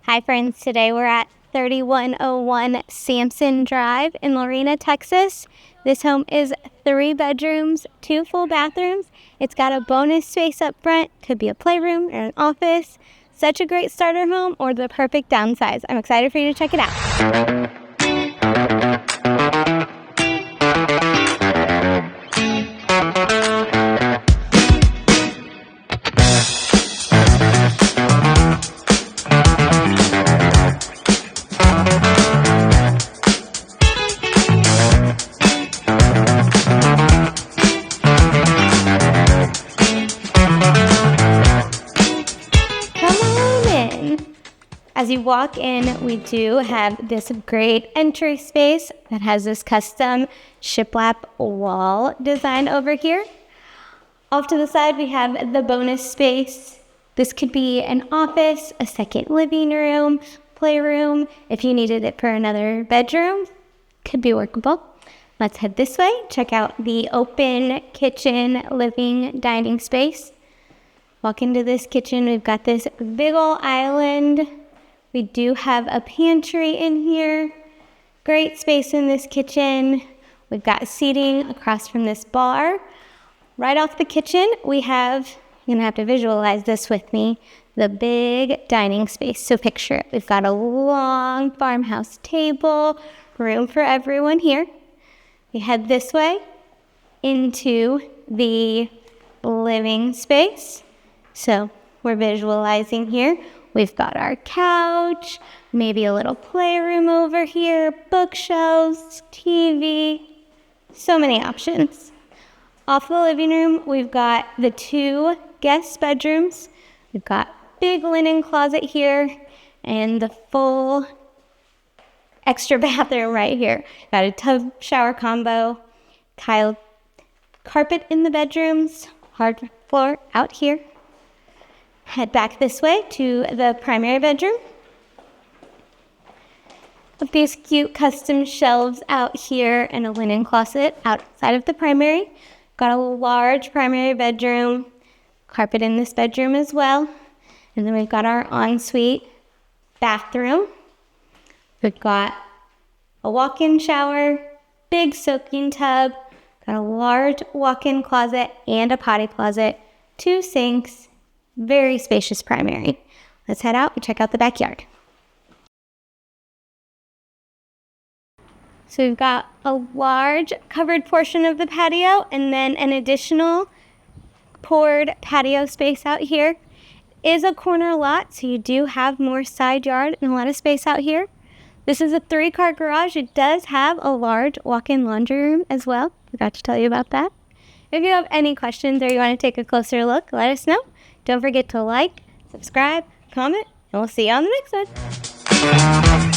Hi friends, today we're at 3101 Samson Drive in Lorena, Texas. This home is 3 bedrooms, 2 full bathrooms. It's got a bonus space up front, could be a playroom or an office. Such a great starter home or the perfect downsize. I'm excited for you to check it out. As you walk in, we do have this great entry space that has this custom shiplap wall design over here. Off to the side, we have the bonus space. This could be an office, a second living room, playroom. If you needed it for another bedroom, could be workable. Let's head this way. Check out the open kitchen, living, dining space. Walk into this kitchen. We've got this big ol' island. We do have a pantry in here. Great space in this kitchen. We've got seating across from this bar. Right off the kitchen, we have, you're gonna have to visualize this with me, the big dining space. So picture it. We've got a long farmhouse table, room for everyone here. We head this way into the living space. So we're visualizing here. We've got our couch, maybe a little playroom over here, bookshelves, TV, so many options. Off the living room, we've got the 2 guest bedrooms. We've got big linen closet here and the full extra bathroom right here. Got a tub shower combo, tile carpet in the bedrooms, hard floor out here. Head back this way to the primary bedroom. With these cute custom shelves out here and a linen closet outside of the primary. Got a large primary bedroom, carpet in this bedroom as well. And then we've got our ensuite bathroom. We've got a walk-in shower, big soaking tub, got a large walk-in closet and a potty closet, 2 sinks, very spacious primary. Let's head out and check out the backyard. So we've got a large covered portion of the patio and then an additional poured patio space out here. It is a corner lot, so you do have more side yard and a lot of space out here. This is a 3-car garage. It does have a large walk-in laundry room as well. Forgot to tell you about that. If you have any questions or you want to take a closer look, let us know. Don't forget to like, subscribe, comment, and we'll see you on the next one.